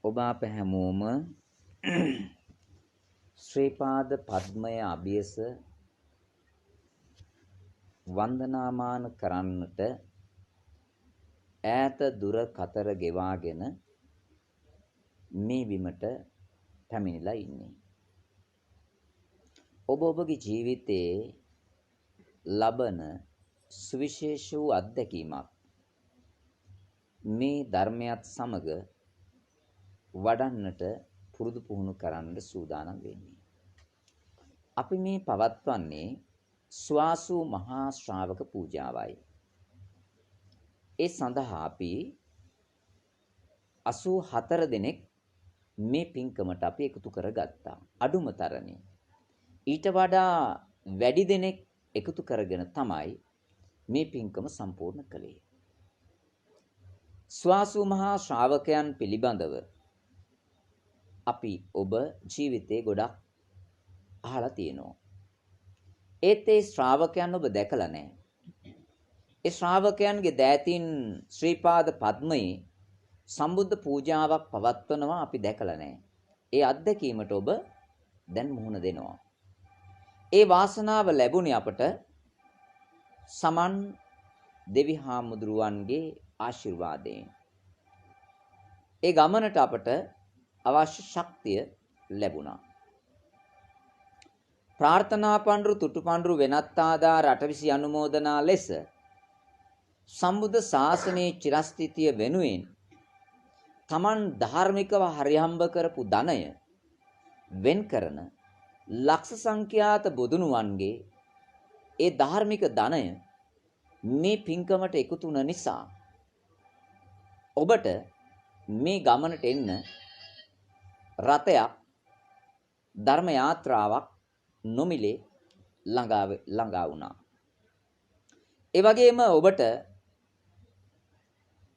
ඔබ අප හැමෝම ශ්‍රී පාද පද්මය අභියස වන්දනාමාන කරන්නට ඈත දුර කතර ගෙවාගෙන මේ බිමට පැමිණිලා ඉන්නේ. ඔබ ඔබගේ ජීවිතයේ ලබන සුවිශේෂ වූ අත්දැකීමක් මේ ධර්මයත් සමග වඩන්නට පුරුදු පුහුණු කරන්න සූදානම් වෙන්නේ. අපි මේ පවත්වන්නේ ස්වාසු මහා ශ්‍රාවක පූජාවයි. ඒ සඳහා අපි 84 දෙනෙක් මේ පින්කමට අපි එකතු කරගත්තා. අඩුම තරමේ. ඊට වඩා වැඩි දෙනෙක් එකතු කරගෙන තමයි මේ පින්කම සම්පූර්ණ කළේ. ස්වාසු මහා ශ්‍රාවකයන් පිළිබඳව අපි ඔබ ජීවිතේ ගොඩක් අහලා තියෙනවා. ඒත් ඒ ශ්‍රාවකයන් ඔබ දැකලා නැහැ. ඒ ශ්‍රාවකයන්ගේ දෑතින් ශ්‍රී පාද පද්මයේ සම්බුද්ධ පූජාවක් පවත්වනවා අපි දැකලා නැහැ. ඒ අත්දැකීමට ඔබ දැන් මුහුණ දෙනවා. ඒ වාසනාව ලැබුණේ අපට සමන් දෙවි හාමුදුරුවන්ගේ ආශිර්වාදයෙන්. ඒ ගමනට අපට අවශ්‍ය ශක්තිය ලැබුණා. ප්‍රාර්ථනා පඬුරු තුටු පඬුරු වෙනත් ආදාර 820 අනුමෝදනා ලෙස සම්බුද්ධ ශාසනයේ චිරස්ථිතිය වෙනුවෙන් තමන් ධාර්මිකව හරිහම්බ කරපු ධනය වෙන් කරන ලක්ෂ සංඛ්‍යාත බුදුනුවන්ගේ ඒ ධාර්මික ධනය මේ පින්කමට එකතු වුණ නිසා ඔබට මේ ගමනට එන්න රථයක් ධර්ම යාත්‍රාවක් නොමිලේ ළඟා වුණා. ඒ වගේම ඔබට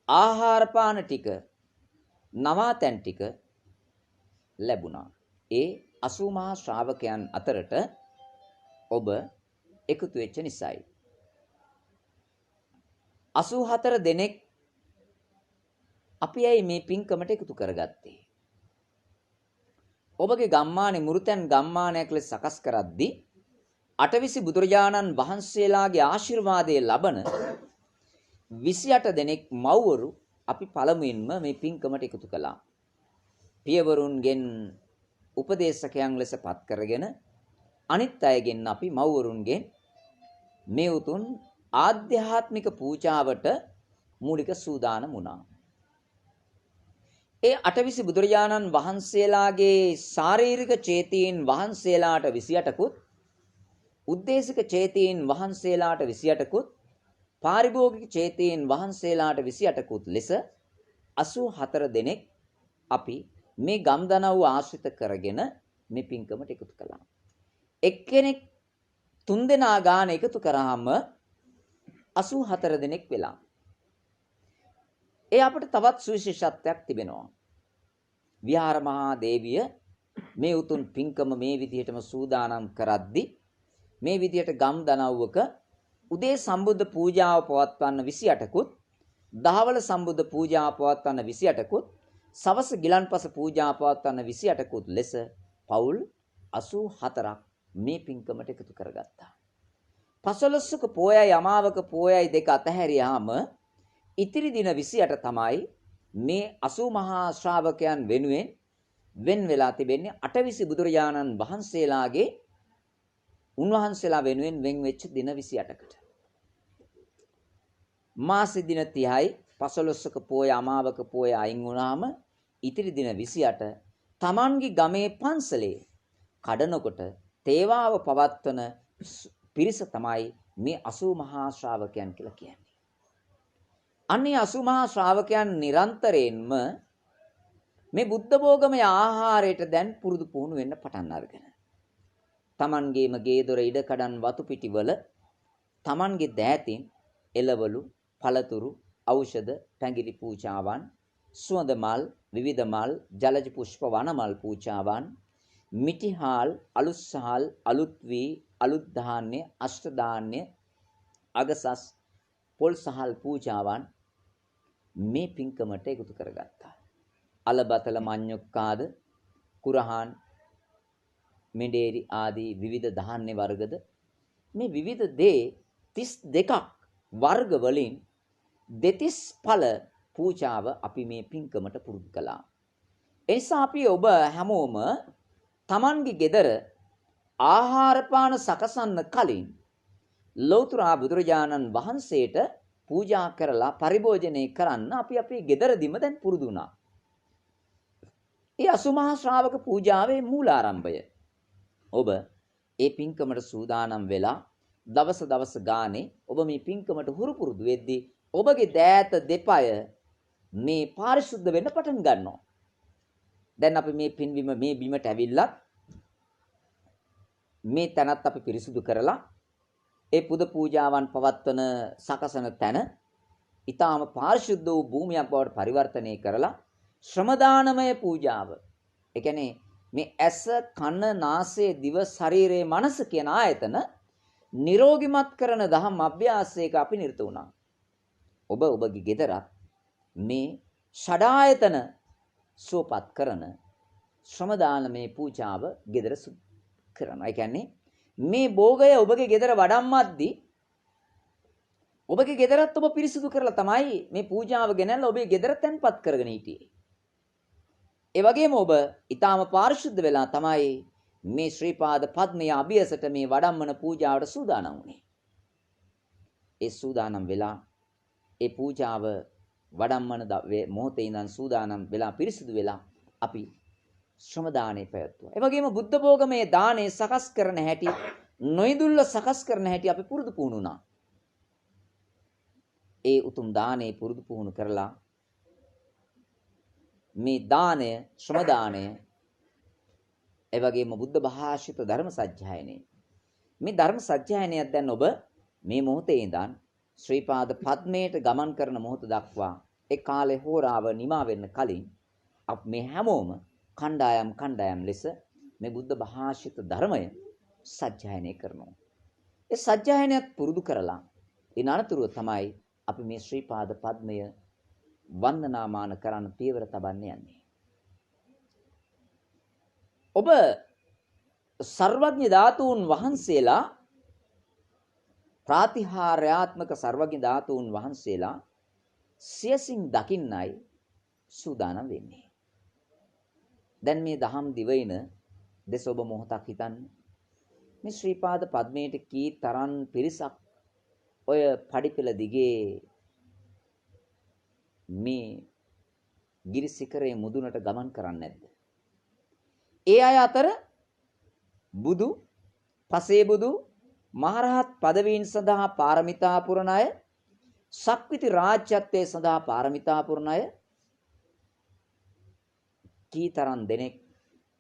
ආහාර පාන ටික නවාතැන් ටික ලැබුණා. ඒ 80 මහා ශ්‍රාවකයන් අතරට ඔබ එකතු වෙච්ච නිසායි. 84 දෙනෙක් අපි ඇයි මේ පින්කමට එකතු කරගත්තේ? ඔබගේ ගම්මානේ මුරුතැන් ගම්මානයක් ලෙස සකස් කරද්දී 820 බුදුරජාණන් වහන්සේලාගේ ආශිර්වාදය ලබන 28 දෙනෙක් මව්වරු අපි පළමුවෙන්ම මේ පින්කමට එකතු කළා. පියවරුන්ගෙන් උපදේශකයන් ලෙස පත් කරගෙන අනිත් අයගෙන් අපි මව්වරුන්ගෙන් මේ උතුම් ආධ්‍යාත්මික පූජාවට මූලික සූදානම් වුණා. ඒ 820 බුදුරජාණන් වහන්සේලාගේ ශාරීරික චේතීන් වහන්සේලාට 28කුත් උද්දේශික චේතීන් වහන්සේලාට 28කුත් පාරිභෝගික චේතීන් වහන්සේලාට 28කුත් ලෙස 84 දෙනෙක් අපි මේ ගම්දනව්ව ආශ්‍රිත කරගෙන මේ පින්කමට එකතු කළා. එක්කෙනෙක් 3 දෙනා ගාන එකතු කරාම 84 දෙනෙක් වෙලා. ඒ අපිට තවත් සුවිශේෂත්වයක් තිබෙනවා. විහාර මහා දේවිය මේ උතුම් පින්කම මේ විදිහටම සූදානම් කරද්දී මේ විදිහට ගම් දනව්වක උදේ සම්බුද්ධ පූජාව පවත්වන්න 28කුත් දහවල සම්බුද්ධ පූජාව පවත්වන්න 28කුත් සවස ගිලන්පස පූජාව පවත්වන්න 28කුත් ලෙස පවුල් 84ක් මේ පින්කමට එකතු කරගත්තා. පසළොස්වක පෝයයි අමාවක පෝයයි දෙක අතහැරියාම ඉතිරි දින 28 තමයි මේ 80 මහා ශ්‍රාවකයන් වෙනුවෙන් වෙන් වෙලා තිබෙන්නේ 820 බුදුරජාණන් වහන්සේලාගේ උන්වහන්සේලා වෙනුවෙන් වෙන් වෙච්ච දින 28කට. මාස දින 30යි පසළොස්වක පෝය අමාවක පෝය අයින් වුණාම ඉතිරි දින 28 තමන්ගේ ගමේ පන්සලේ කඩනකොට තේවාව පවත්වන පිරිස තමයි මේ 80 මහා ශ්‍රාවකයන් කියලා කියන්නේ. අන්නේ 80 මහා ශ්‍රාවකයන් නිරන්තරයෙන්ම මේ බුද්ධ භෝගමය ආහාරයට දැන් පුරුදු පුහුණු වෙන්න පටන් අරගෙන. තමන්ගේම ගේ දොර ඉඩ කඩන් වතු පිටිවල තමන්ගේ දෑතින් එළවලු, පළතුරු, ඖෂධ, පැඟිරි පූජාවන්, සුවඳ මල්, විවිධ මල්, ජලජ පුෂ්ප වනමල් පූජාවන්, මිටිහාල්, අලුත්සහල්, අලුත් වී, අලුත් ධාන්‍ය, අෂ්ට ධාන්‍ය, අගසස්, පොල් සහල් පූජාවන් මේ පින්කමට එකතු කරගත්තා. අලබතල මඤ්ඤොක්කාද කුරහන් මෙඩේරි ආදී විවිධ ධාන්‍ය වර්ගද මේ විවිධ දේ 32ක් වර්ග වලින් දෙතිස් ඵල පූජාව අපි මේ පින්කමට පුරුදු කළා. ඒ නිසා අපි ඔබ හැමෝම Tamanගේ ගෙදර ආහාර පාන සකසන්න කලින් ලෞතර බුදුරජාණන් වහන්සේට පූජා කරලා පරිභෝජනය කරන්න අපි අපේ ගෙදරදීම දැන් පුරුදු වුණා. ඒ අසුමහා ශ්‍රාවක පූජාවේ මූලාරම්භය. ඔබ ඒ පින්කමට සූදානම් වෙලා දවස් ගානේ ඔබ මේ පින්කමට හුරු පුරුදු වෙද්දී ඔබගේ දෑත දෙපය මේ පාරිශුද්ධ වෙන්න පටන් ගන්නවා. දැන් අපි මේ පින්විම මේ බිමට ඇවිල්ලා මේ තැනත් අපි පිරිසුදු කරලා ඒ පුද පූජාවන් පවත්වන සකසන තැන ඊටාම පාරිශුද්ධ වූ භූමියක් බවට පරිවර්තනය කරලා ශ්‍රම දානමය පූජාව. ඒ කියන්නේ මේ ඇස, කන, නාසය, දිව, ශරීරය, මනස කියන ආයතන නිරෝගිමත් කරන දහම් අභ්‍යාසයක අපි නිරත වුණා. ඔබ ඔබගේ ගෙදරත් මේ ෂඩායතන සුවපත් කරන ශ්‍රම දානමය පූජාව ගෙදර කරනවා. ඒ කියන්නේ මේ භෝගය ඔබගේ ගෙදර වඩම්මද්දී ඔබගේ ගෙදරත් ඔබ පිරිසිදු කරලා තමයි මේ පූජාව ගෙනල්ලා ඔබේ ගෙදර තැන්පත් කරගෙන හිටියේ. ඒ වගේම ඔබ ඊටාම පාරිශුද්ධ වෙලා තමයි මේ ශ්‍රී පාද පද්මයේ අභියසට මේ වඩම්මන පූජාවට සූදානම් වුණේ. ඒ සූදානම් වෙලා ඒ පූජාව වඩම්මන මොහොතේ ඉඳන් සූදානම් වෙලා පිරිසිදු වෙලා අපි ශ්‍රම දානේ පැවැත්වුවා. ඒ වගේම බුද්ධ භෝගමේ දානේ සකස් කරන හැටි නොයිදුල්ල සකස් කරන හැටි අපි පුරුදු පුහුණුනා. ඒ උතුම් දානේ පුරුදු පුහුණු කරලා මේ දානය ශ්‍රම දානය ඒ වගේම බුද්ධ භාෂිත ධර්ම සජ්ජායනය මේ ධර්ම සජ්ජායනයක් දැන් ඔබ මේ මොහොතේ ඉඳන් ශ්‍රී පාද පද්මයට ගමන් කරන මොහොත දක්වා ඒ කාලේ හෝරාව නිමා වෙන්න කලින් අප මේ හැමෝම කණ්ඩායම් ලෙස මේ බුද්ධ භාෂිත ධර්මය සජ්ජායනය කරනවා. ඒ සජ්ජායනයත් පුරුදු කරලා ඒ අනතුරුව තමයි අපි මේ ශ්‍රී පාද පද්මය වන්දනාමාන කරන්න පියවර තබන්න යන්නේ. ඔබ සර්වඥ ධාතුන් වහන්සේලා ප්‍රාතිහාර්යාත්මක සර්වඥ ධාතුන් වහන්සේලා සියසින් දකින්නයි සූදානම් වෙන්නේ. දැන් මේ දහම් දිවයින දෙස ඔබ මොහොතක් හිතන්න. මේ ශ්‍රී පාද පද්මයට කී තරම් පිරිසක් ඔය පඩිපෙළ දිගේ මේ ගිරිසිකරේ මුදුනට ගමන් කරන්නේ නැද්ද? ඒ අය අතර බුදු, පසේ බුදු, මහරහත් පදවීන් සඳහා පාරමිතා පුරන අය, සක්විති රාජ්‍යත්වයේ සඳහා පාරමිතා පුරන අය කීතරම් දෙනෙක්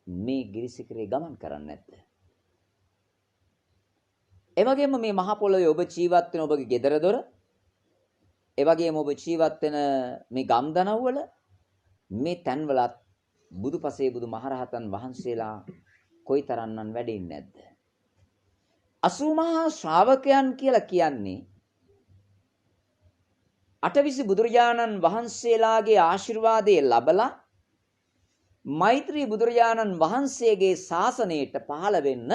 මේ ගිරිසිකරේ ගමන් කරන්නේ නැද්ද? ඒ වගේම මේ මහ පොළොවේ ඔබ ජීවත් වෙන ඔබගේ ගෙදර දොර, ඒ වගේම ඔබ ජීවත් වෙන මේ ගම්දනව්වල මේ තැන්වලත් බුදුපසේ බුදු මහරහතන් වහන්සේලා කොයිතරම්නම් වැඩ ඉන්නේ නැද්ද? 80 මහා ශ්‍රාවකයන් කියලා කියන්නේ අටවිසි බුදුරජාණන් වහන්සේලාගේ ආශිර්වාදය ලැබලා මෛත්‍රී බුදුරජාණන් වහන්සේගේ ශාසනයට පහළ වෙන්න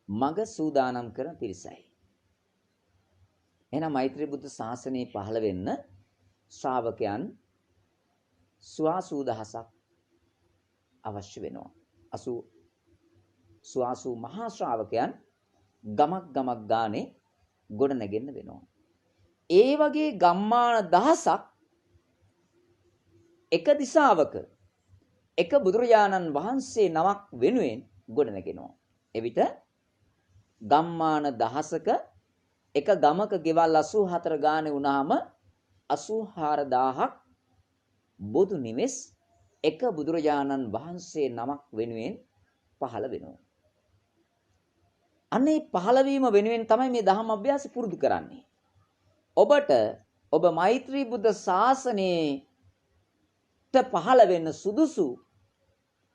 මග සූදානම් කරන පිරිසයි. එහෙනම් මෛත්‍රී බුද්ධ ශාසනයේ පහළ වෙන්න ශ්‍රාවකයන් 80000ක් අවශ්‍ය වෙනවා. 80 මහා ශ්‍රාවකයන් ගමක් ගානේ ගොඩ නැගෙන්න වෙනවා. ඒ වගේ ගම්මාන දහසක් එක දිශාවක එක බුදුරජාණන් වහන්සේ නමක් වෙනුවෙන් ගොඩ නැගෙනවා. එවිට ගම්මාන දහසක එක ගමක ගෙවල් 84 ගානේ වුණාම 84000ක් බුදු නිවෙස් එක බුදුරජාණන් වහන්සේ නමක් වෙනුවෙන් පහළ වෙනවා. අනේ පහළවීම වෙනුවෙන් තමයි මේ දහම් අභ්‍යාසය පුරුදු කරන්නේ. ඔබට ඔබ මෛත්‍රී බුද්ධ ශාසනයට පහළ වෙන්න සුදුසු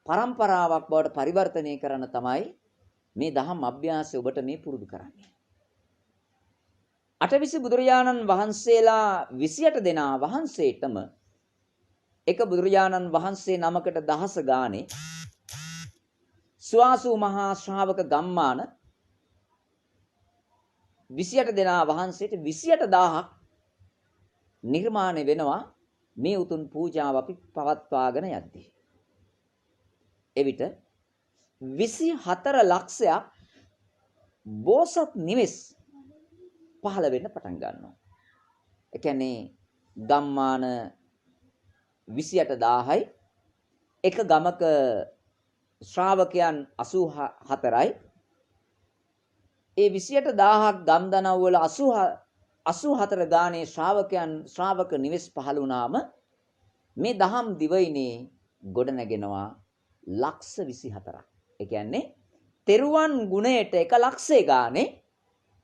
પરම්පරාවක් බවට පරිවර්තනය කරන තමයි මේ දහම් අභ්‍යාසය ඔබට මේ පුරුදු කරන්නේ. අටවිසි බුදුරජාණන් වහන්සේලා 28 දෙනා වහන්සේටම එක බුදුරජාණන් වහන්සේ නමකට දහස ගානේ ස්වාසු මහා ශ්‍රාවක ගම්මාන 28 දෙනා වහන්සේට 28000ක් නිර්මාණය වෙනවා මේ උතුම් පූජාව අපි පවත්වාගෙන යද්දී. එවිට 24 ලක්ෂයක් බෝසත් නිවෙස් පහළ වෙන්න පටන් ගන්නවා. ඒ කියන්නේ ගම්මාන 28000යි එක ගමක ශ්‍රාවකයන් 84යි. ඒ 28000ක් ගම්දනව් වල 84 ගානේ ශ්‍රාවක නිවෙස් පහළ වුණාම මේ දහම් දිවයිනේ ගොඩ නැගෙනවා ලක්ෂ 24ක්. ඒ කියන්නේ තෙරුවන් ගුණයට 1 ලක්ෂය ගානේ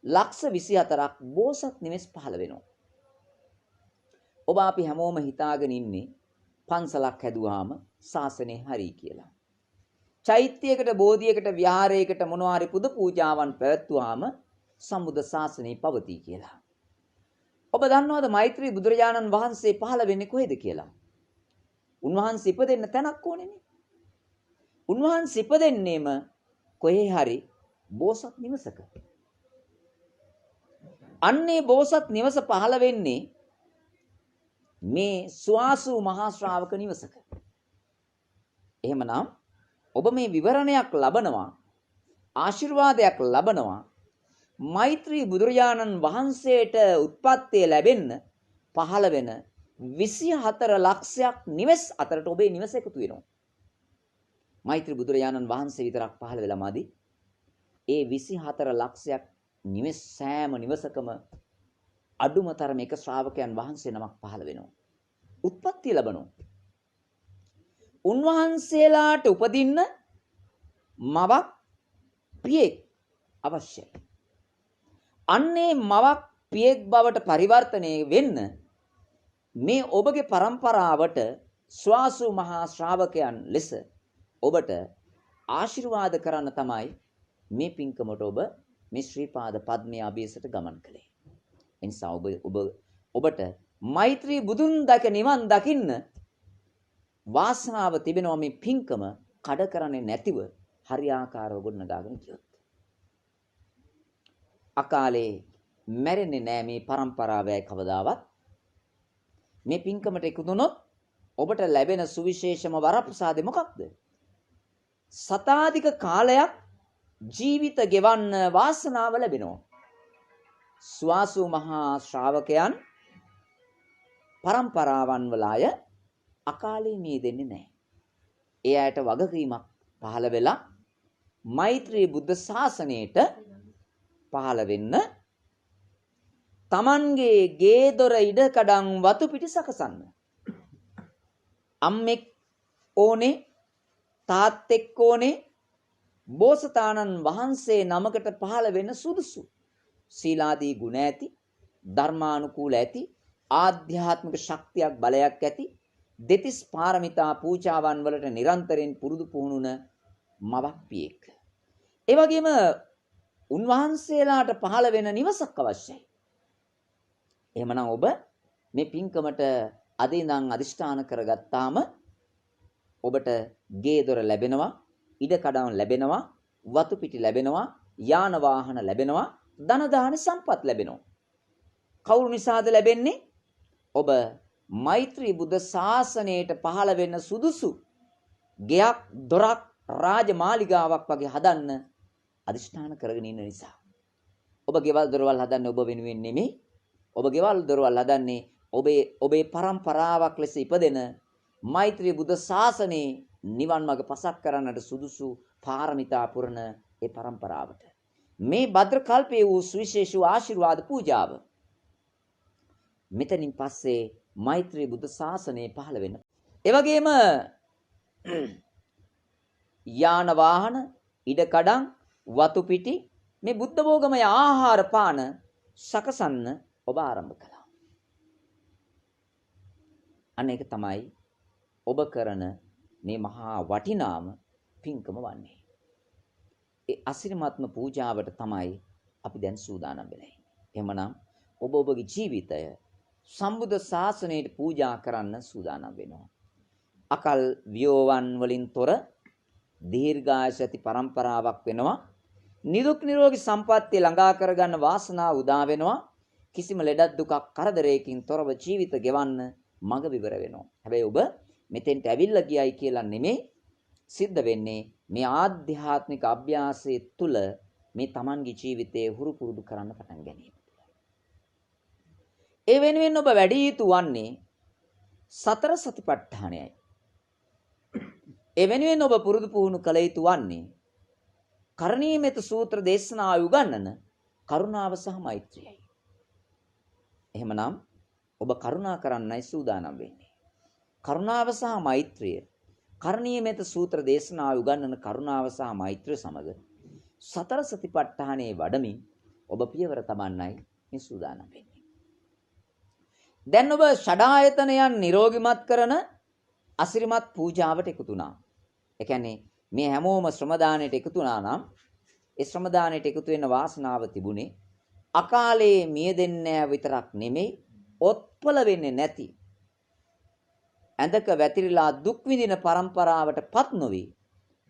ලක්ෂ 24ක් බෝසත් නිවෙස් පහළ වෙනවා. ඔබ අපි හැමෝම හිතාගෙන ඉන්නේ පන්සලක් හැදුවාම ශාසනය හරි කියලා. චෛත්‍යයකට බෝධියකට විහාරයකට මොනවා හරි පුද පූජාවන් පැවැත්වුවාම සම්බුද්ධ ශාසනය පවතී කියලා. ඔබ දන්නවද මෛත්‍රී බුදුරජාණන් වහන්සේ පහළ වෙන්නේ කොහෙද කියලා? උන්වහන්සේ ඉපදෙන්න තැනක් ඕනේනේ. උන්වහන්සේ ඉපදෙන්නේම කොහේ හරි බෝසත් නිවසක. අන්නේ බෝසත් නිවස පහළ වෙන්නේ මේ ස්වාසු මහා ශ්‍රාවක නිවසක. එහෙමනම් ඔබ මේ විවරණයක් ලබනවා, ආශිර්වාදයක් ලබනවා. මෛත්‍රී බුදුරජාණන් වහන්සේට උත්පත්තිය ලැබෙන්න පහළ වෙන 24 ලක්ෂයක් නිවෙස් අතරට ඔබේ නිවස එකතු වෙනවා. මෛත්‍රී බුදුරජාණන් වහන්සේ විතරක් පහළ වෙලා මදි. ඒ 24 ලක්ෂයක් නිවෙස් සෑම නිවසකම අඩුම තරමේ එක ශ්‍රාවකයන් වහන්සේ නමක් පහළ වෙනවා. උත්පත්තිය ලැබෙනවා. උන්වහන්සේලාට උපදින්න මවක් පියෙක් අවශ්‍යයි. අන්නේ මවක් පියෙක් බවට පරිවර්තනය වෙන්න මේ ඔබගේ પરම්පරාවට ස්වාසු මහා ශ්‍රාවකයන් ලෙස ඔබට ආශිර්වාද කරන්න තමයි මේ පින්කමට ඔබ මේ ශ්‍රී පාද පද්මයේ අභියසට ගමන් කළේ. එනිසා ඔබට මෛත්‍රී බුදුන් දැක නිවන් දකින්න වාසනාව තිබෙනවා. මේ පින්කම කඩ කරන්නේ නැතිව හරියාකාරව ගොඩනගාගෙන ගියොත්. අකාලේ මැරෙන්නේ නෑ මේ પરම්පරාවයි කවදාවත්. මේ පින්කමට එකතු වුණොත් ඔබට ලැබෙන සුවිශේෂම වරප්‍රසාදේ මොකක්ද? සතාධික කාලයක් ජීවිත ගෙවන්න වාසනාව ලැබෙනවා. ස්වාසු මහා ශ්‍රාවකයන් પરම්පරාවන් වල අය අකාලේ මියෙන්නේ නැහැ. ඒ අයට වගකීමක් පහළ වෙලා මෛත්‍රී බුද්ධ ශාසනයට පහළ වෙන්න තමන්ගේ ගේ දොර ඉඩකඩම් වතු පිටි සකසන්න. අම්මෙක් ඕනේ, තාත්තෙක් ඕනේ, බෝසතාණන් වහන්සේ නමකට පහළ වෙන්න සුදුසු සීලාදී ගුණ ඇති, ධර්මානුකූල ඇති, ආධ්‍යාත්මික ශක්තියක් බලයක් ඇති, දෙතිස් පාරමිතා පූජාවන් වලට නිරන්තරයෙන් පුරුදු පුහුණුන මවක් පියෙක්. ඒ වගේම උන්වහන්සේලාට පහළ වෙන නිවසක් අවශ්‍යයි. එහෙමනම් ඔබ මේ පින්කමට අද ඉඳන් අදිෂ්ඨාන කරගත්තාම ඔබට ගේ දොර ලැබෙනවා, ඉඩ කඩම් ලැබෙනවා, වතු පිටි ලැබෙනවා, යාන වාහන ලැබෙනවා, ධන දාන සම්පත් ලැබෙනවා. කවුරු නිසාද ලැබෙන්නේ? ඔබ මෛත්‍රී බුද්ධ ශාසනයට පහළ වෙන්න සුදුසු ගෙයක්, දොරක්, රාජමාලිගාවක් වගේ හදන්න අදිෂ්ඨාන කරගෙන ඉන්න නිසා. ඔබ ගෙවල් දොරවල් හදන්නේ ඔබ වෙනුවෙන් නෙමෙයි. ඔබ ගෙවල් දොරවල් හදන්නේ ඔබේ પરම්පරාවක් ලෙස ඉපදෙන මෛත්‍රී බුද්ධ ශාසනයේ නිවන් මඟ පසක් කරන්නට සුදුසු පාරමිතා පුරන ඒ પરම්පරාවට. මේ භද්‍ර කල්පයේ වූ සුවිශේෂ ආශිර්වාද පූජාව මෙතනින් පස්සේ මෛත්‍රී බුද්ධ ශාසනය පහළ වෙන. ඒ වගේම යාන වාහන, ඉඩකඩම්, වතු පිටි, මේ බුද්ධ භෝගමය ආහාර පාන සකසන්න ඔබ ආරම්භ කළා. අනේක තමයි ඔබ කරන මේ මහා වටිනාම පින්කම වන්නේ. ඒ අසිරිමත්ම පූජාවට තමයි අපි දැන් සූදානම් වෙලා ඉන්නේ. එහෙමනම් ඔබ ඔබගේ ජීවිතය සම්බුද්ධ ශාසනයට පූජා කරන්න සූදානම් වෙනවා. අකල් වියෝවන් වලින් තොර දීර්ඝායස ඇති પરම්පරාවක් වෙනවා. නිදුක් නිරෝගී සම්පන්නිය ළඟා කරගන්න වාසනාව උදා වෙනවා. කිසිම ලෙඩක් දුකක් කරදරයකින් තොරව ජීවිත ගෙවන්න මඟ විවර වෙනවා. හැබැයි ඔබ මෙතෙන්ට ඇවිල්ලා ගියයි කියලා නෙමෙයි සිද්ධ වෙන්නේ මේ ආධ්‍යාත්මික අභ්‍යාසයේ තුල මේ Tamanගේ ජීවිතයේ හුරු පුරුදු කරන්න පටන් ගැනීම. ඒ වෙනුවෙන් ඔබ වැඩි යුතු වන්නේ සතර සතිපට්ඨානයයි. ඒ වෙනුවෙන් ඔබ පුරුදු පුහුණු කළ යුතු වන්නේ කරණීයමෙත සූත්‍ර දේශනාව උගන්වන කරුණාව සහ මෛත්‍රියයි. එහෙමනම් ඔබ කරුණා කරන්නයි සූදානම් වෙන්නේ. කරුණාව සහ මෛත්‍රිය කරණීයමෙත සූත්‍ර දේශනාව උගන්වන කරුණාව සහ මෛත්‍රිය සමග සතර සතිපට්ඨානයේ වඩමින් ඔබ පියවර තබන්නයි මේ සූදානම් වෙන්නේ. දැන් ඔබ ෂඩායතනයන් නිරෝගිමත් කරන අසිරිමත් පූජාවට එකතු වුණා. ඒ කියන්නේ මේ හැමෝම ශ්‍රම දාණයට එකතු වුණා නම් ඒ ශ්‍රම දාණයට එකතු වෙන්න වාසනාව තිබුණේ අකාලේ මිය දෙන්නේ විතරක් නෙමෙයි ඔත්පල වෙන්නේ නැති ඇඳක වැතිරිලා දුක් විඳින પરම්පරාවටපත් නොවි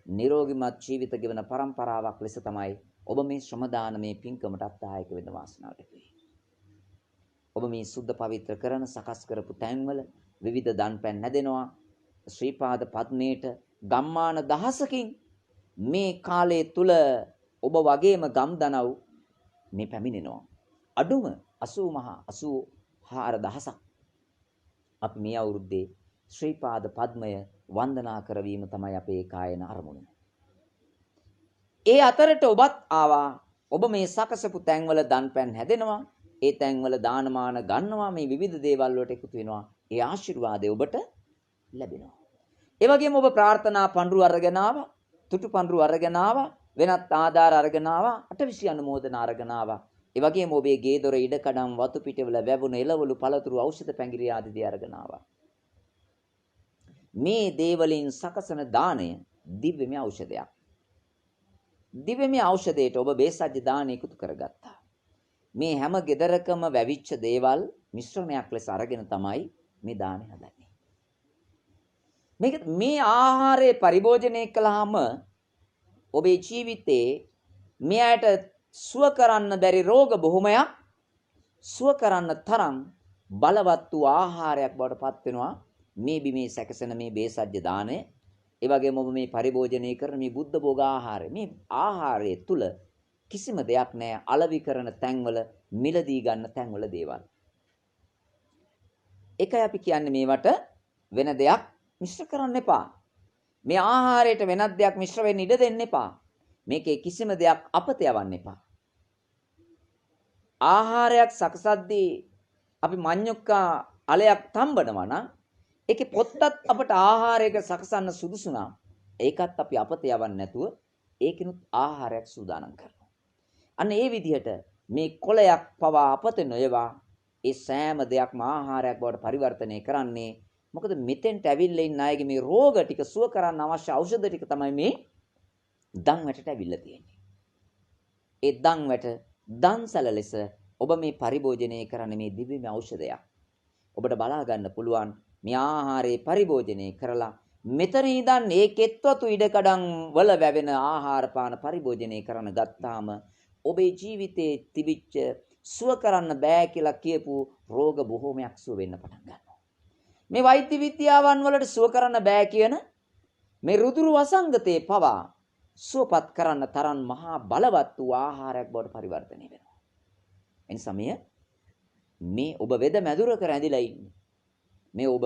නිරෝගිමත් ජීවිත ගෙවන પરම්පරාවක් ලෙස තමයි ඔබ මේ ශ්‍රම දානමේ පින්කමට අත්දායක වෙන වාසනාව ලැබුවේ. ඔබ මේ සුද්ධ පවිත්‍ර කරන සකස් කරපු තැන්වල විවිධ දන්පැන් නැදෙනවා. ශ්‍රී පාද පද්මේට ගම්මාන දහසකින් මේ කාලය තුල ඔබ වගේම ගම් දනව් මේ පැමිණෙනවා. අඩුම 84,000ක් අපි මේ අවුරුද්දේ ශ්‍රී පාද පද්මය වන්දනා කරවීම තමයි අපේ කායන අරමුණ. ඒ අතරට ඔබත් ආවා. ඔබ මේ සකසපු තැන්වල දන්පැන් හැදෙනවා. ඒ තැන්වල දානමාන ගන්නවා. මේ විවිධ දේවල් වලට එකතු වෙනවා. ඒ ආශිර්වාදය ඔබට ලැබෙනවා. ඒ වගේම ඔබ ප්‍රාර්ථනා පඬුරු අරගෙන ආවා. තුටු පඬුරු අරගෙන ආවා. වෙනත් ආධාර අරගෙන ආවා. අටවිසි අනුමෝදන අරගෙන ආවා. ඒ වගේම ඔබේ ගේ දොර ඉඩකඩම් වතු පිටවල වැවුන එළවලු පළතුරු ඖෂධ පැංගිරි ආදී දේ අරගෙන ආවා. මේ දේවලින් සකසන දාණය දිව්‍යමය ඖෂධයක්. දිව්‍යමය ඖෂධයට ඔබ බේසජ්‍ය දාන එකතු කරගත්තා. මේ හැම gedarakama වැවිච්ච දේවල් මිශ්‍රණයක් ලෙස අරගෙන තමයි මේ දාණය හදන්නේ. මේ ආහාරය පරිභෝජනය කළාම ඔබේ ජීවිතේ මෙයට සුව කරන්න බැරි රෝග බොහොමයක් සුව කරන්න තරම් බලවත් වූ ආහාරයක් බවට පත් වෙනවා මේ බිමේ සැකසෙන මේ බේසජ්‍ය දාණය. ඒ වගේම ඔබ මේ පරිභෝජනය කරන මේ බුද්ධ භෝග ආහාරය, මේ ආහාරය තුල කිසිම දෙයක් නැහැ අලවි කරන තැන්වල මිලදී ගන්න තැන්වල දේවල්. ඒකයි අපි කියන්නේ මේවට වෙන දෙයක් මිශ්‍ර කරන්න එපා. මේ ආහාරයට වෙනත් දෙයක් මිශ්‍ර වෙන්න ඉඩ දෙන්න එපා. මේකේ කිසිම දෙයක් අපත යවන්න එපා. ආහාරයක් සකසද්දී අපි මඤ්ඤොක්කා අලයක් තම්බනවා නම් ඒකේ පොත්තත් අපට ආහාරයක සකසන්න සුදුසු නම් ඒකත් අපි අපත යවන්න නැතුව ඒකිනුත් ආහාරයක් සූදානම් කරනවා. අන්න ඒ විදිහට මේ කොළයක් පවා අපත නොයවා ඒ සෑම දෙයක්ම ආහාරයක් බවට පරිවර්තනය කරන්නේ. මොකද මෙතෙන්ට ඇවිල්ලා ඉන්න අයගේ මේ රෝග ටික සුව කරන්න අවශ්‍ය ඖෂධ ටික තමයි මේ දන් වැටට ඇවිල්ලා තියෙන්නේ. ඒ දන් වැට දන්සල ලෙස ඔබ මේ පරිභෝජනය කරන මේ දිව්‍යමය ඖෂධයක්. ඔබට බලා ගන්න පුළුවන් මේ ආහාරයේ පරිභෝජනය කරලා මෙතන ඉඳන් ඒ කෙත්වතු ඉඩකඩම් වල වැවෙන ආහාර පාන පරිභෝජනය කරන ගත්තාම ඔබේ ජීවිතයේ තිබිච්ච සුව කරන්න බෑ කියලා කියපු රෝග බොහෝමයක් සුව වෙන්න පටන් ගන්නවා. මේ වෛද්‍ය විද්‍යාවන් වලට සුව කරන්න බෑ කියන මේ රුධිර වසංගතේ පවා සුවපත් කරන්න තරම් මහා බලවත් වූ ආහාරයක් බවට පරිවර්තනය වෙනවා. එනිසා මේ ඔබ වෙද මැදුරක රැඳිලා ඉන්නේ. මේ ඔබ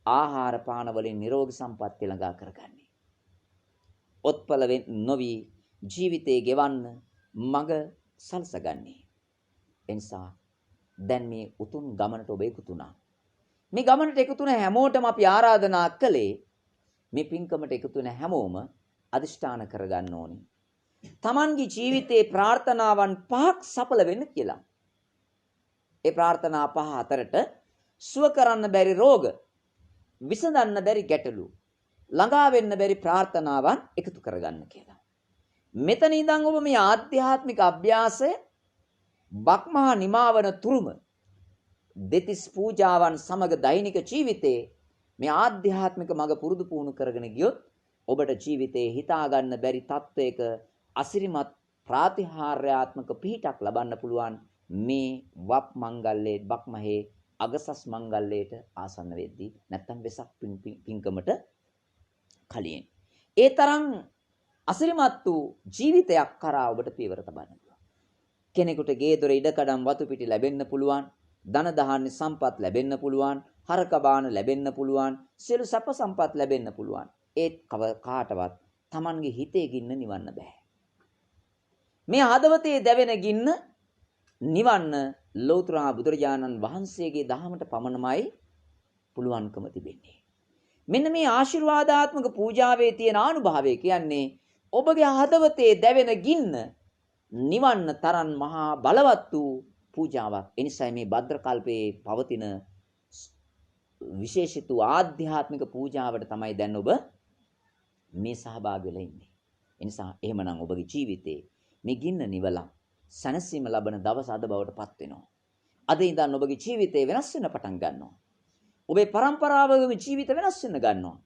ආහාර පාන වලින් නිරෝගී සම්පත්තිය ළඟා කරගන්නේ. ඔත්පල නොවි ජීවිතේ ගෙවන්න මඟ සලසගන්නේ. එනිසා දැන් මේ උතුම් ගමනට ඔබ එකතු වුණා. මේ ගමනට එකතු වෙන හැමෝටම අපි ආරාධනා කළේ මේ පින්කමට එකතු වෙන හැමෝම අදිෂ්ඨාන කරගන්න ඕනේ. Tamanගේ ජීවිතේ ප්‍රාර්ථනාවන් 5ක් සඵල වෙන්න කියලා. ඒ ප්‍රාර්ථනා 5 අතරට සුව කරන්න බැරි රෝග, විසඳන්න බැරි ගැටලු, ළඟා වෙන්න බැරි ප්‍රාර්ථනාවන් එකතු කරගන්න කියලා. මෙතන ඉඳන් ඔබ මේ ආධ්‍යාත්මික අභ්‍යාසය බක්මහා නිමාවන තුරුම දෙතිස් පූජාවන් සමග දෛනික ජීවිතේ මේ ආධ්‍යාත්මික මඟ පුරුදු පුහුණු කරගෙන ගියොත් ඔබට ජීවිතේ හිතා ගන්න බැරි තත්වයක අසිරිමත් ප්‍රාතිහාර්යාත්මක පිහිටක් ලබන්න පුළුවන් මේ වප් මංගල්‍යයේ බක්මහේ අගසස් මංගල්‍යයට ආසන්න වෙද්දී නැත්තම් වෙසක් පින්කමට කලින් ඒ තරම් අසිරිමත් වූ ජීවිතයක් කරා ඔබට පියවර තබන්න පුළුවන්. කෙනෙකුට ගේ දොර ඉඩකඩම් වතු පිටි ලැබෙන්න පුළුවන්, ධන දහාන්‍ය සම්පත් ලැබෙන්න පුළුවන්, හරක බාන ලැබෙන්න පුළුවන්, සියලු සැප සම්පත් ලැබෙන්න පුළුවන්. ඒත් කාටවත් Tamanගේ හිතේ ගින්න නිවන්න බෑ. මේ හදවතේ දැවෙන ගින්න නිවන්න ලෞතර බුදුරජාණන් වහන්සේගේ දහමට පමණමයි පුළුවන්කම තිබෙන්නේ. මෙන්න මේ ආශිර්වාදාත්මක පූජාවේ තියෙන ආනුභාවය කියන්නේ ඔබගේ හදවතේ දැවෙන ගින්න නිවන්න තරම් මහා බලවත් වූ පූජාවක්. එනිසා මේ භද්‍ර කල්පයේ පවතින විශේෂිත ආධ්‍යාත්මික පූජාවට තමයි දැන් ඔබ මේ සහභාගී වෙලා ඉන්නේ. එනිසා එහෙමනම් ඔබගේ ජීවිතේ මේ ගින්න නිවලා සනසීම ලබන දවස අද බවට පත් වෙනවා. අද ඉඳන් ඔබගේ ජීවිතේ වෙනස් වෙන්න පටන් ගන්නවා. ඔබේ પરම්පරාවගම ජීවිත වෙනස් වෙන්න ගන්නවා.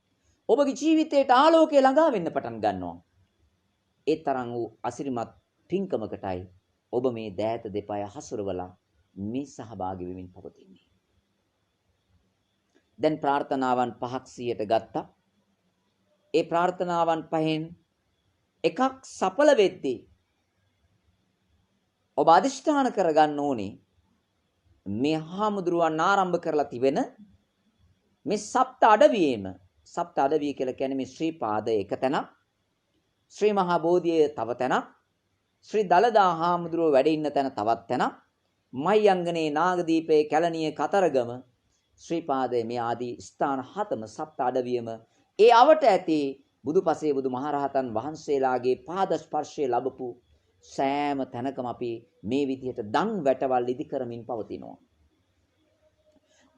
ඔබගේ ජීවිතයට ආලෝකය ළඟා වෙන්න පටන් ගන්නවා. ඒ තරම් වූ අසිරිමත් පින්කමකටයි ඔබ මේ දෑත දෙපය හසුරවලා මේ සහභාගී වෙමින් පවතින්නේ. දැන් ප්‍රාර්ථනාවන් 5ක් 100ට ගත්තා. ඒ ප්‍රාර්ථනාවන් පහෙන් එකක් සඵල වෙද්දී ඔබ අදිෂ්ඨාන කරගන්න ඕනේ මේ හාමුදුරුවන් ආරම්භ කරලා තිබෙන මේ සප්ත අඩවියේම සප්ත අඩවිය කියලා කියන්නේ මේ ශ්‍රී පාදය එක තැනක්, ශ්‍රී මහා බෝධිය තව තැනක්, ශ්‍රී දලදා හාමුදුරුවෝ වැඩ ඉන්න තැන තවත් තැනක්, මයංගනේ නාගදීපේ කැලණිය කතරගම ශ්‍රී පාදයේ මේ ආදී ස්ථාන හතම සප්ත අඩවියම ඒ අවට ඇති බුදුපසේ බුදුමහරහතන් වහන්සේලාගේ පාද ස්පර්ශය ලැබපු සෑම තැනකම අපි මේ විදිහට දන් වැටවල් ඉදි කරමින් පවතිනවා.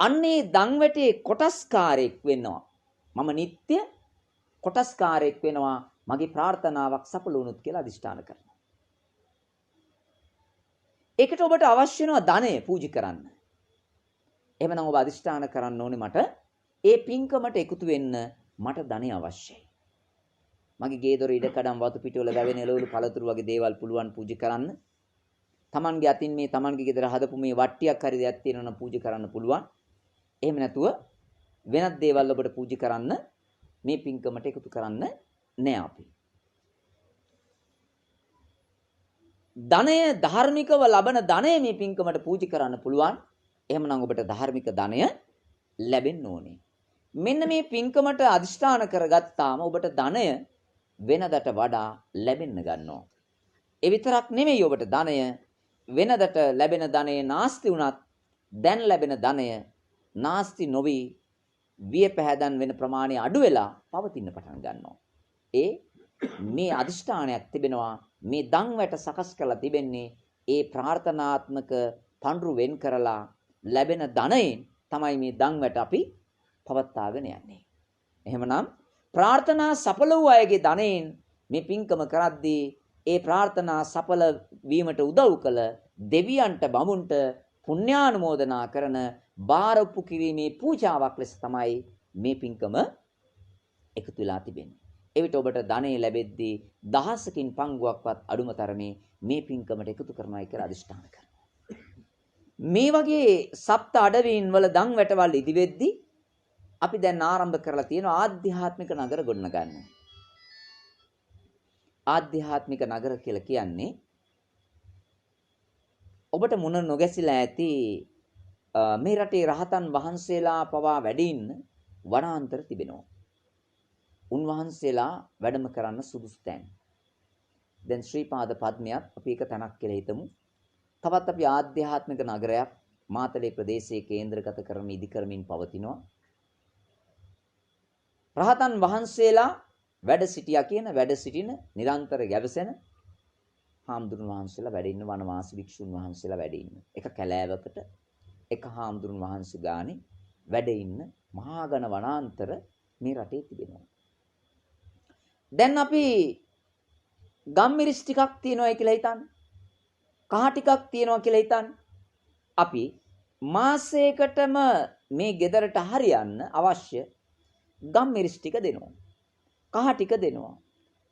අන්නේ දන් වැටේ කොටස්කාරයෙක් වෙනවා. මම නිත්‍ය කොටස්කාරයෙක් වෙනවා. මගේ ප්‍රාර්ථනාවක් සඵල වුණොත් කියලා අදිෂ්ඨාන කරනවා. ඒකට ඔබට අවශ්‍ය වෙනවා ධනය පූජි කරන්න. එහෙමනම් ඔබ අදිෂ්ඨාන කරන්න ඕනේ මට ඒ පින්කමට එකතු වෙන්න මට ධනය අවශ්‍යයි. මගේ ගේ දොර ඉඩකඩම් වතු පිටවල වැවෙන එළවලු පළතුරු වගේ දේවල් පුළුවන් පූජි කරන්න. Tamange අතින් මේ Tamange ගෙදර හදපු මේ වට්ටියක් හරි දෙයක් තියෙනවා නම් පූජි කරන්න පුළුවන්. එහෙම නැතුව වෙනත් දේවල් ඔබට පූජි කරන්න මේ පින්කමට එකතු කරන්න නෑ අපි. ධනය ධාර්මිකව ලබන ධනය මේ පින්කමට පූජි කරන්න පුළුවන්. එහෙමනම් ඔබට ධාර්මික ධනය ලැබෙන්න ඕනේ. මෙන්න මේ පින්කමට අදිෂ්ඨාන කරගත්තාම ඔබට ධනය වෙනදට වඩා ලැබෙන්න ගන්නවා. ඒ විතරක් නෙමෙයි ඔබට ධනය වෙනදට ලැබෙන ධනය නාස්ති වුණත් දැන් ලැබෙන ධනය නාස්ති නොවි විය පැහැදන් වෙන ප්‍රමාණය අඩු වෙලා පවතින්න පටන් ගන්නවා. ඒ මේ අදිෂ්ඨානයක් තිබෙනවා. මේ දන් වැට සකස් කරලා තිබෙන්නේ ඒ ප්‍රාර්ථනාත්මක පඳුරු වෙන් කරලා ලැබෙන ධනයෙන් තමයි මේ දන් වැට අපි පවත්වාගෙන යන්නේ. එහෙමනම් ප්‍රාර්ථනා සඵල වූ අයගේ ධනයෙන් මේ පින්කම කරද්දී ඒ ප්‍රාර්ථනා සඵල වීමට උදව් කළ දෙවියන්ට බමුණට පුණ්‍යානුමෝදනා කරන බාරපු කිරීමේ පූජාවක් ලෙස තමයි මේ පින්කම එකතු වෙලා තිබෙන්නේ. එවිට ඔබට ධනෙ ලැබෙද්දී දහසකින් පංගුවක්වත් අඩුම තරමේ මේ පින්කමට එකතු කරනවායි කියලා අදිෂ්ඨාන කරනවා. මේ වගේ සප්ත අඩවීන් වල දන් වැටවල් ඉදිවෙද්දී අපි දැන් ආරම්භ කරලා තියෙන ආධ්‍යාත්මික නගර ගොඩනගන්න. ආධ්‍යාත්මික නගර කියලා කියන්නේ ඔබට මුණ නොගැසිලා ඇති මේ රටේ රහතන් වහන්සේලා පවා වැඩ ඉන්න වනාන්තර තිබෙනවා. උන්වහන්සේලා වැඩම කරන්න සුදුසු තැන්. දැන් ශ්‍රී පාද පද්මයක් අපි එක තැනක් කියලා හිතමු. තවත් අපි ආධ්‍යාත්මික නගරයක් මාතලේ ප්‍රදේශයේ කේන්ද්‍රගත කරමින් ඉදි කරමින් පවතිනවා. රහතන් වහන්සේලා වැඩ සිටියා කියන වැඩ සිටින නිරන්තර ගැවසෙන හාමුදුරුන් වහන්සේලා වැඩ ඉන්න වනවාසී භික්ෂුන් වහන්සේලා වැඩ ඉන්න එක කැලෑවකට එක හාමුදුරුන් වහන්සේ ගානේ වැඩ ඉන්න මහා ඝන වනාන්තර මේ රටේ තිබෙනවා. දැන් අපි ගම්මිරිස් ටිකක් තියනවා කියලා හිතන්න. කහ ටිකක් තියනවා කියලා හිතන්න. අපි මාසයකටම මේ ගෙදරට හරියන්න අවශ්‍ය ගම් මිරිස් ටික දෙනවා. කහ ටික දෙනවා.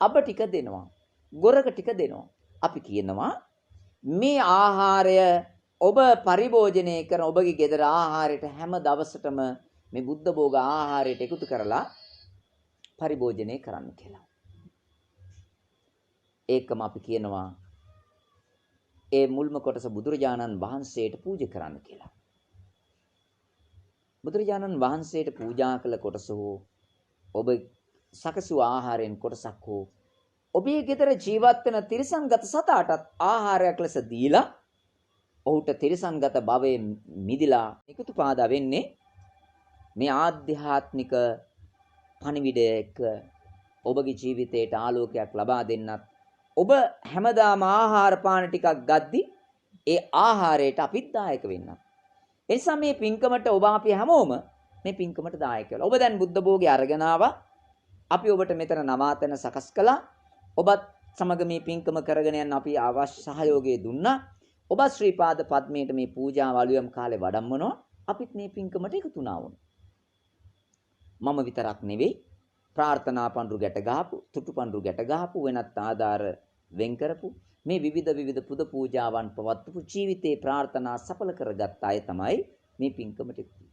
අබ ටික දෙනවා. ගොරක ටික දෙනවා. අපි කියනවා මේ ආහාරය ඔබ පරිභෝජනය කරන ඔබගේ ගෙදර ආහාරයට හැම දවසටම මේ බුද්ධ භෝග ආහාරයට එකතු කරලා පරිභෝජනය කරන්න කියලා. ඒකම අපි කියනවා ඒ මුල්ම කොටස බුදුරජාණන් වහන්සේට පූජා කරන්න කියලා. බුදුරජාණන් වහන්සේට පූජා කළ කොටස හෝ ඔබ සකසු ආහාරයෙන් කොටසක් හෝ ඔබේ ගෙදර ජීවත් වෙන තිරිසන්ගත සතාටත් ආහාරයක් ලෙස දීලා ඔහුට තිරිසන්ගත භවයෙන් මිදිලා එකතු පාදා වෙන්නේ මේ ආධ්‍යාත්මික පණිවිඩයක ඔබගේ ජීවිතයට ආලෝකයක් ලබා දෙන්නත් ඔබ හැමදාම ආහාර පාන ටිකක් ගද්දි ඒ ආහාරයට අපිත් දායක වෙන්නත්. ඒ නිසා මේ පින්කමට ඔබ අපි හැමෝම මේ පින්කමට දායක වෙලා. ඔබ දැන් බුද්ධ භෝගේ අරගෙන ආවා. අපි ඔබට මෙතන නවාතැන සකස් කළා. ඔබත් සමග මේ පින්කම කරගෙන යන්න අපි අවශ්‍ය සහයෝගය දුන්නා. ඔබ ශ්‍රී පාද පද්මයට මේ පූජා වලියම් කාලේ වඩම්මනවා. අපිත් මේ පින්කමට එකතු වුණා වුණා. මම විතරක් නෙවෙයි ප්‍රාර්ථනා පඳුරු ගැට ගහපු, තුටු පඳුරු ගැට ගහපු, වෙනත් ආධාර වෙන් කරපු මේ විවිධ පුද පූජාවන් පවත්වපු ජීවිතේ ප්‍රාර්ථනා සඵල කරගත් අය තමයි මේ පින්කමට එකතු.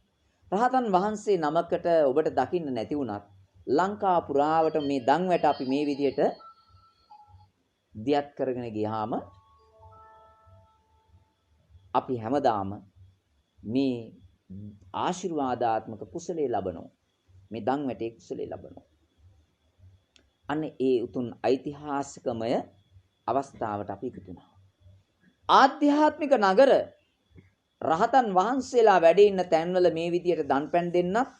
රහතන් වහන්සේ නමකට ඔබට දකින්න නැති වුණත් ලංකා පුරාවට මේ දන්වැට අපි මේ විදිහට දියත් කරගෙන ගියාම අපි හැමදාම මේ ආශිර්වාදාත්මක කුසලයේ ලබනවා. මේ දන්වැටේ කුසලයේ ලබනවා. අන්න ඒ උතුම් ඓතිහාසිකමය අවස්ථාවට අපි එකතු වුණා. ආධ්‍යාත්මික නගර රහතන් වහන්සේලා වැඩ ඉන්න තැන්වල මේ විදියට දන්පැන් දෙන්නත්,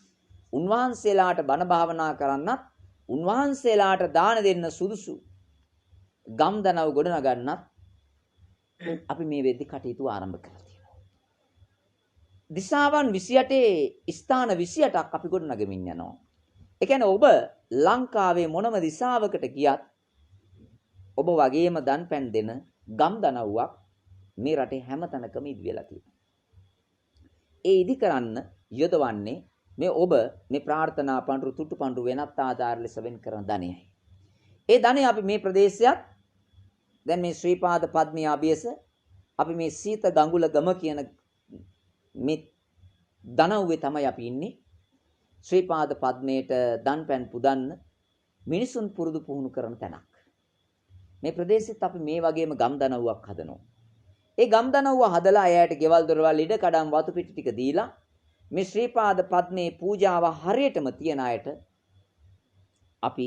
උන්වහන්සේලාට බණ භාවනා කරන්නත්, උන්වහන්සේලාට දාන දෙන්න සුදුසු ගම්දනව් ගොඩනගන්නත් අපි මේ වෙද්දි කටයුතු ආරම්භ කරලා තියෙනවා. දිසාවන් 28 ස්ථාන 28ක් අපි ගොඩනගමින් යනවා. ඒ කියන්නේ ඔබ ලංකාවේ මොනම දිසාවකට ගියත් ඔබ වගේම දන්පැන් දෙන ගම්දනව්වක් මේ රටේ හැම තැනකම ඉදි වෙලා තියෙනවා. ඒ ඉදි කරන්න යොදවන්නේ මේ ඔබ මේ ප්‍රාර්ථනා පඬුරු තුටු පඬුරු වෙනත් ආධාර ලෙස වෙන් කරන ධනයයි. ඒ ධනය අපි මේ ප්‍රදේශයත් දැන් මේ ශ්‍රී පාද පද්මයේ අභියස අපි මේ සීත ගඟුල ගම කියන මේ දනව්වේ තමයි අපි ඉන්නේ. ශ්‍රී පාද පද්මයට දන්පැන් පුදන්න මිනිසුන් පුරුදු පුහුණු කරන තැනක්. මේ ප්‍රදේශෙත් අපි මේ වගේම ගම් දනව්වක් හදනවා. ඒ ගම් දනව්ව හදලා අයයට ගෙවල් දොරවල් ඉඩ කඩම් වතු පිටි ටික දීලා මේ ශ්‍රී පාද පද්මේ පූජාව හරියටම තියන අයට අපි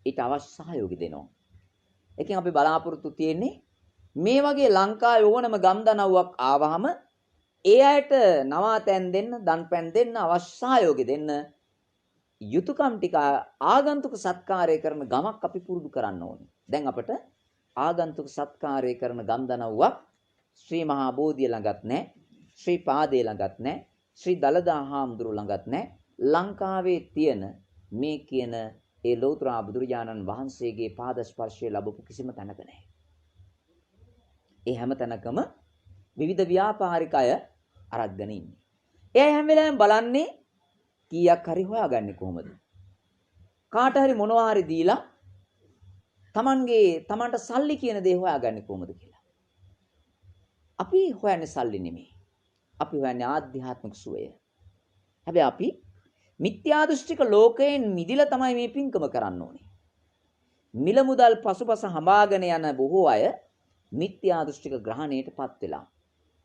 ඊට අවශ්‍ය සහයෝගය දෙනවා. ඒකෙන් අපි බලාපොරොත්තු තියෙන්නේ මේ වගේ ලංකාවේ ඕනම ගම් දනව්වක් ආවහම ඒ අයට නවාතැන් දෙන්න, දන්පැන් දෙන්න, අවශ්‍ය සහයෝගය දෙන්න යුතුයකම් ටික ආගන්තුක සත්කාරය කරන ගමක් අපි පුරුදු කරන්න ඕනේ. දැන් අපිට ආගන්තුක සත්කාරය කරන ගම් දනව්වක් ශ්‍රී මහා බෝධිය ළඟත් නැහැ, ශ්‍රී පාදේ ළඟත් නැහැ, ශ්‍රී දලදා හාමුදුරුව ළඟත් නැහැ. ලංකාවේ තියෙන මේ කියන ඒ ලෞතර බුදුරජාණන් වහන්සේගේ පාද ස්පර්ශය ලැබපු කිසිම තැනක නැහැ. ඒ හැම තැනකම විවිධ ව්‍යාපාරික අය අරගෙන ඉන්නේ. ඒ හැම වෙලාවෙම බලන්නේ කීයක් හරි හොයාගන්නේ කොහොමද? කාට හරි මොනවා හරි දීලා තමන්ට සල්ලි කියන දේ හොයාගන්නේ කොහොමද කියලා. අපි හොයන්නේ සල්ලි නෙමෙයි. අපි හොයන්නේ ආධ්‍යාත්මික සුවය. හැබැයි අපි මිත්‍යා දෘෂ්ටික ලෝකයෙන් මිදිලා තමයි මේ පින්කම කරන්න ඕනේ. මිල මුදල් පසුපස හඹාගෙන යන බොහෝ අය මිත්‍යා දෘෂ්ටික ග්‍රහණයටපත් වෙලා.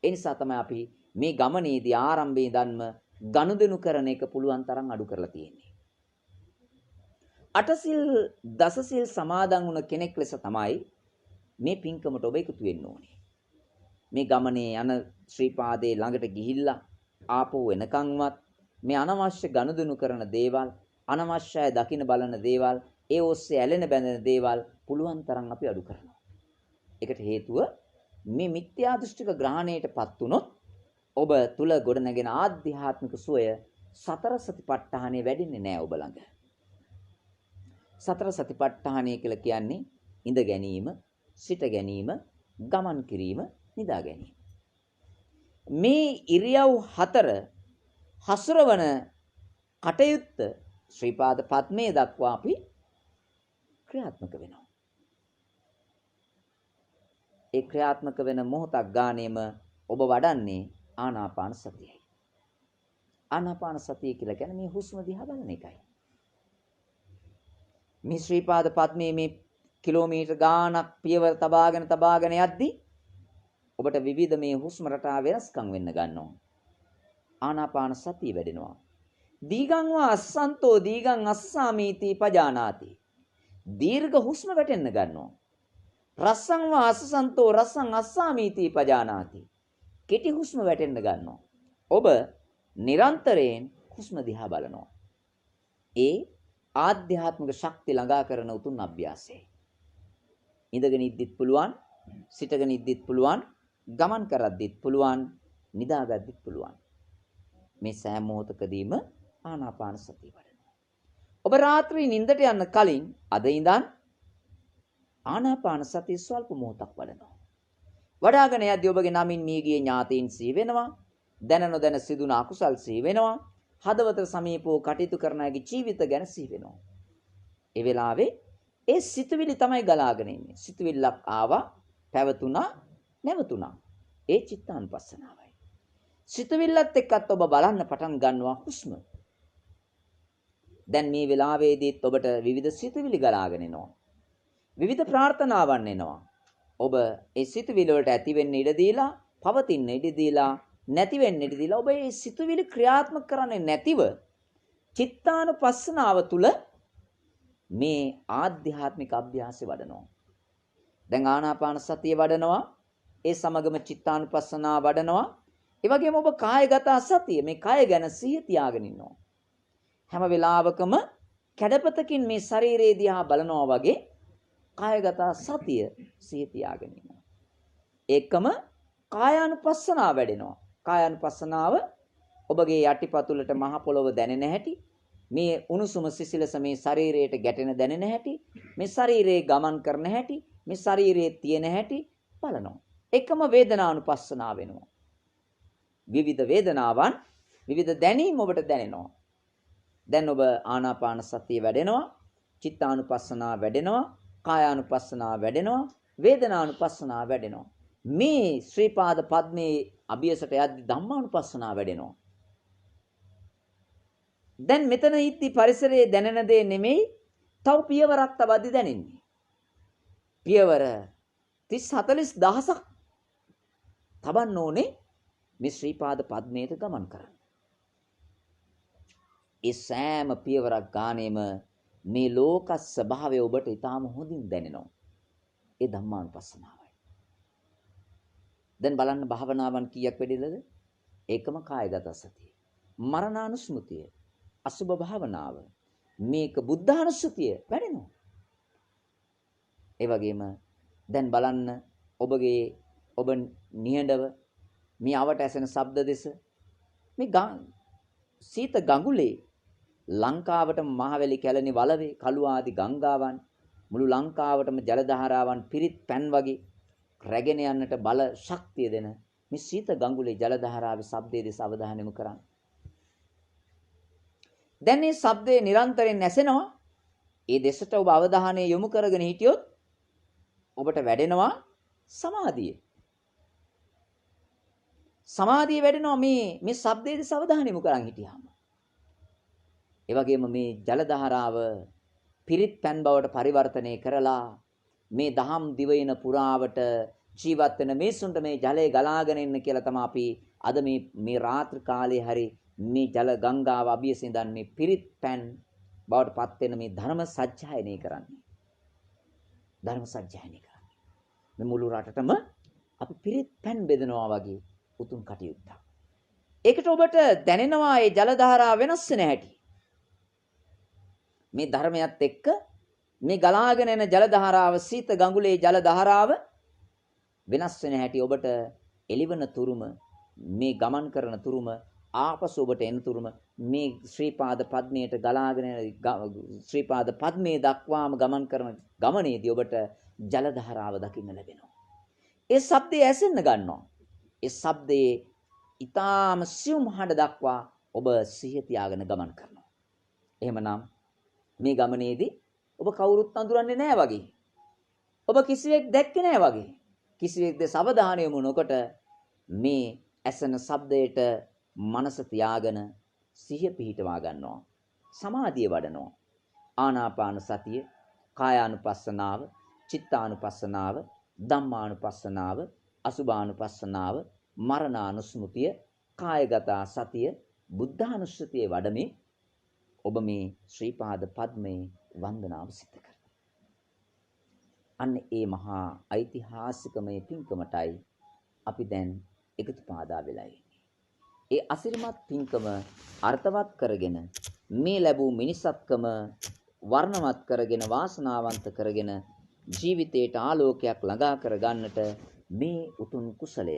ඒ නිසා තමයි අපි මේ ගමනේදී ආරම්භයේ ඉඳන්ම ගනුදෙනු කරන එක පුළුවන් තරම් අඩු කරලා තියෙන්නේ. අටසිල් දසසිල් සමාදන් වුණ කෙනෙක් ලෙස තමයි මේ පින්කමට ඔබ එකතු වෙන්න ඕනේ. මේ ගමනේ යන ශ්‍රී පාදේ ළඟට ගිහිල්ලා ආපහු එනකන්වත් මේ අනවශ්‍ය ගනුදෙනු කරන දේවල්, අනවශ්‍යයි දකින්න බලන දේවල්, ඒ ඔස්සේ ඇලෙන බැඳෙන දේවල් පුළුවන් තරම් අපි අඩු කරනවා. ඒකට හේතුව මේ මිත්‍යා දෘෂ්ටික ග්‍රහණයටපත් වුනොත් ඔබ තුල ගොඩනැගෙන ආධ්‍යාත්මික සුවය සතර සතිපට්ඨානෙ වැඩින්නේ නැහැ ඔබ ළඟ. සතර සතිපට්ඨානය කියලා කියන්නේ ඉඳ ගැනීම, සිට ගැනීම, ගමන් කිරීම, නිදා ගැනීම. මේ ඉරියව් හතර හසුරවන කටයුත්ත ශ්‍රී පාද පද්මයේ දක්වා අපි ක්‍රියාත්මක වෙනවා. ඒ ක්‍රියාත්මක වෙන මොහොතක් ගානේම ඔබ වඩන්නේ ආනාපාන සතියයි. ආනාපාන සතිය කියලා කියන්නේ මේ හුස්ම දිහා බලන එකයි. මේ ශ්‍රී පාද පද්මයේ මේ කිලෝමීටර් ගාණක් පියවර තබාගෙන යද්දී ඔබට විවිධ මේ හුස්ම රටා වෙනස්කම් වෙන්න ගන්නවා. ආනාපාන සතිය වැඩෙනවා. දීගං වා අස්සන්තෝ දීගං අස්සාමීති පජානාති. දීර්ඝ හුස්ම වැටෙන්න ගන්නවා. රස්සං වා අස්සන්තෝ රස්සං අස්සාමීති පජානාති. කෙටි හුස්ම වැටෙන්න ගන්නවා. ඔබ නිරන්තරයෙන් හුස්ම දිහා බලනවා. ඒ ආධ්‍යාත්මික ශක්තිය ළඟා කරන උතුම් අභ්‍යාසය. ඉඳගෙන ඉද්දිත් පුළුවන්, සිටගෙන ඉද්දිත් පුළුවන්, ගමන් කරද්දිත් පුළුවන්, නිදාගද්දිත් පුළුවන්. මේ සෑම මොහොතකදීම ආනාපාන සතිය වඩනවා. ඔබ රාත්‍රී නිින්දට යන්න කලින් අද ඉඳන් ආනාපාන සතිය ස්වල්ප මොහොතක් වඩනවා. වඩාගෙන යද්දී ඔබගේ නමින් මියගිය ඥාතීන් සිහි වෙනවා. දැන නොදැන සිදුන අකුසල් සිහි වෙනවා. හදවත සමීපව කටයුතු කරන අයගේ ජීවිත ගැන සිහි වෙනවා. ඒ වෙලාවේ ඒ සිතුවිලි තමයි ගලාගෙන ඉන්නේ. සිතුවිල්ලක් ආවා, පැවතුණා, නැවතුණා. ඒ චිත්තානුපස්සනාවයි. සිතුවිල්ලත් එක්කත් ඔබ බලන්න පටන් ගන්නවා හුස්ම. දැන් මේ වෙලාවේදීත් ඔබට විවිධ සිතුවිලි ගලාගෙන එනවා. විවිධ ප්‍රාර්ථනාවන් එනවා. ඔබ ඒ සිතුවිලි වලට ඇති වෙන්න ඉඩ දීලා, පවතින්න ඉඩ දීලා, නැති වෙන්න ඉඩ දීලා ඔබ මේ සිතුවිලි ක්‍රියාත්මක කරන්නේ නැතිව චිත්තානුපස්සනාව තුළ මේ ආධ්‍යාත්මික අභ්‍යාසය වඩනවා. දැන් ආනාපාන සතිය වඩනවා, ඒ සමගම චිත්තානුපස්සනාව වඩනවා. ඒ වගේම ඔබ කායගත සතිය, මේ කය ගැන සිහිය තියාගෙන ඉන්නවා. හැම වෙලාවකම කැඩපතකින් මේ ශරීරය දිහා බලනවා වගේ කායගත සතිය සිහිය තියාගෙන ඉන්නවා. ඒකම කායානුපස්සනාව වැඩෙනවා. කායානුපස්සනාව ඔබගේ යටිපතුලට මහ පොළොව දැනෙන හැටි, මේ උණුසුම සිසිලස මේ ශරීරයට ගැටෙන දැනෙන හැටි, මේ ශරීරයේ ගමන් කරන හැටි, මේ ශරීරයේ තියෙන හැටි බලනවා. එකම වේදනානුපස්සනාව වෙනවා. විවිධ වේදනාවන්, විවිධ දැනීම් ඔබට දැනෙනවා. දැන් ඔබ ආනාපාන සතිය වැඩෙනවා, චිත්තානුපස්සනාව වැඩෙනවා, කායානුපස්සනාව වැඩෙනවා, වේදනානුපස්සනාව වැඩෙනවා. මේ ශ්‍රී පාද පද්මේ අභියසට යද්දි ධම්මානුපස්සනාව වැඩෙනවා. දැන් මෙතන ඉද්දි පරිසරයේ දැනෙන දේ නෙමෙයි, තව පියවරක් තවද්දි දැනෙන්නේ. පියවර 30-40,000ක් තබන්න ඕනේ මේ ශ්‍රී පාද පද්මයට ගමන් කරන්න. ඒ සෑම පියවරක් ගානේම මේ ලෝක ස්වභාවය ඔබට ඊටාම හොඳින් දැනෙනවා. ඒ ධම්මානුපස්සනාවයි. දැන් බලන්න භාවනාවන් කීයක් වැඩිලද? ඒකම කායගත සතිය. මරණානුස්මෘතිය, අසුභ භාවනාව, මේක බුද්ධානුස්සතිය වැඩෙනවා. ඒ වගේම දැන් බලන්න ඔබ නිහඬව මේ අවට ඇසෙන ශබ්ද දෙස, මේ සීත ගඟුලේ ලංකාවටම මහවැලි කැලණි වලවේ කළු ආදී ගංගාවන්, මුළු ලංකාවටම ජල ධාරාවන් පිරිත් පැන් වගේ රැගෙන යන්නට බල ශක්තිය දෙන මේ සීත ගඟුලේ ජල ධාරාවේ ශබ්දයේ දෙස අවධානය යොමු කරන්න. දැන් මේ ශබ්දේ නිරන්තරයෙන් නැසෙනවා. ඒ දෙසට ඔබ අවධානය යොමු කරගෙන හිටියොත් ඔබට වැඩෙනවා සමාධිය. සමාධිය වැඩෙනවා මේ ශබ්දයේ දෙස අවධානය යොමු කරන් හිටියාම. ඒ වගේම මේ ජල ධාරාව පිරිත් පැන් බවට පරිවර්තනය කරලා මේ දහම් දිවයින පුරාවට ජීවත් වෙන මිනිසුන්ට මේ ජලය ගලාගෙන ඉන්න කියලා තමයි අපි අද මේ රාත්‍රී කාලේ හරි මේ ජල ගංගාව අභියසින්දන් මේ පිරිත් පැන් බවට පත් වෙන මේ ධර්ම සත්‍යයනය කරන්නේ. ධර්ම සත්‍යයනය කරන්නේ. මේ මුළු රටටම අපි පිරිත් පැන් බෙදනවා වගේ උතුම් කටයුත්තක්. ඒකට ඔබට දැනෙනවා මේ ජල ධාරාව වෙනස් වෙන හැටි. මේ ධර්මයත් එක්ක මේ ගලාගෙන එන ජල ධාරාව, සීත ගඟුලේ ජල ධාරාව වෙනස් වෙන හැටි ඔබට එළිවන තුරුම, මේ ගමන් කරන තුරුම, ආපසු ඔබට එන තුරුම මේ ශ්‍රී පාද පද්මයට ගලාගෙන ශ්‍රී පාද පද්මේ දක්වාම ගමන් කරන ගමනේදී ඔබට ජල ධාරාව දකින්න ලැබෙනවා. ඒ ශබ්දය ඇසෙන්න ගන්නවා. ඒ ශබ්දයේ ඊටාම සියුම් හඬ දක්වා ඔබ සිහිය තියාගෙන ගමන් කරනවා. එහෙමනම් මේ ගමනේදී ඔබ කවුරුත් අඳුරන්නේ නැහැ වගේ. ඔබ කිසිවෙක් දැක්කේ නැහැ වගේ. කිසිවෙක් දෙස අවධානය යොමු නොකොට මේ ඇසෙන ශබ්දයට මනස තියාගෙන සිහිය පිහිටවා ගන්නවා. සමාධිය වඩනවා. ආනාපාන සතිය, කායානුපස්සනාව, චිත්තානුපස්සනාව, ධම්මානුපස්සනාව, අසුභානුපස්සනාව, මරණානුස්මෘතිය, කායගත සතිය, බුද්ධානුස්සතිය වඩමින් ඔබ මේ ශ්‍රී පාද පද්මයේ වන්දනාව සිද්ධ කරනවා. අන්න ඒ මහා ඓතිහාසිකමය පින්කමටයි අපි දැන් එකතු පාදා වෙලා ඉන්නේ. ඒ අසිරිමත් පින්කම අර්ථවත් කරගෙන මේ ලැබූ මිනිසත්කම වර්ණවත් කරගෙන වාසනාවන්ත කරගෙන ජීවිතයට ආලෝකයක් ළඟා කර ගන්නට මේ උතුම් කුසලය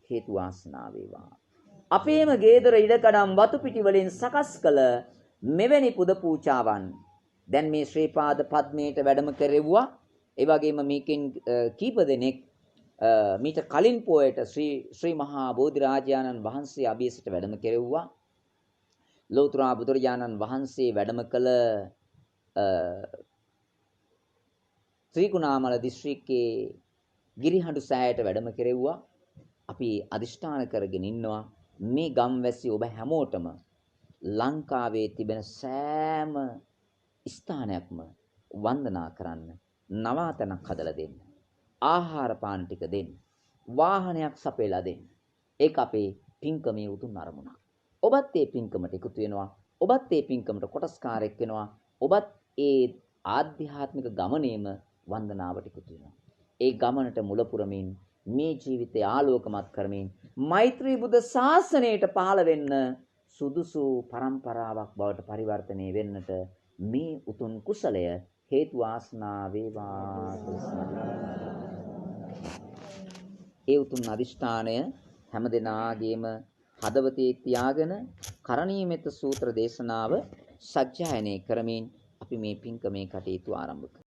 හේතු වාසනා වේවා. අපේම ගේදොර ඉඩකඩම් වතු පිටි වලින් සකස් කළ මෙවැනි පුද පූජාවන් දැන් මේ ශ්‍රී පාද පද්මයට වැඩම කෙරෙව්වා. ඒ වගේම මේකෙන් කීප දෙනෙක් මීට කලින් පොයට ශ්‍රී මහා බෝධිරාජානන් වහන්සේ අභියසට වැඩම කෙරෙව්වා. ලෝතර බුදුරජාණන් වහන්සේ වැඩම කළ ත්‍රිකුණාමල දිස්ත්‍රික්කයේ ගිරිහඬු සෑයට වැඩම කෙරෙව්වා. අපි අදිෂ්ඨාන කරගෙන ඉන්නවා මේ ගම්වැසි ඔබ හැමෝටම ලංකාවේ තිබෙන සෑම ස්ථානයක්ම වන්දනා කරන්න, නවාතැනක් හදලා දෙන්න, ආහාර පාන ටික දෙන්න, වාහනයක් සපයලා දෙන්න. ඒක අපේ පින්කමේ උතුම් අරමුණක්. ඔබත් මේ පින්කමට එකතු වෙනවා. ඔබත් මේ පින්කමට කොටස්කාරයෙක් වෙනවා. ඔබත් ඒ ආධ්‍යාත්මික ගමනේම වන්දනාවට එකතු වෙනවා. ඒ ගමනට මුල පුරමින් මේ ජීවිතය ආලෝකමත් කරමින් මෛත්‍රී බුද්ධ ශාසනයට පහළ වෙන්න සුදුසු පරම්පරාවක් බවට පරිවර්තනය වෙන්නට මේ උතුම් කුසලය හේතු වාසනා වේවා. ඒ උතුම් අදිෂ්ඨානය හැමදෙනාගේම හදවතේ තියාගෙන කරණීයමෙත සූත්‍ර දේශනාව සජ්ජායනය කරමින් අපි මේ පින්කමේ කටයුතු ආරම්භ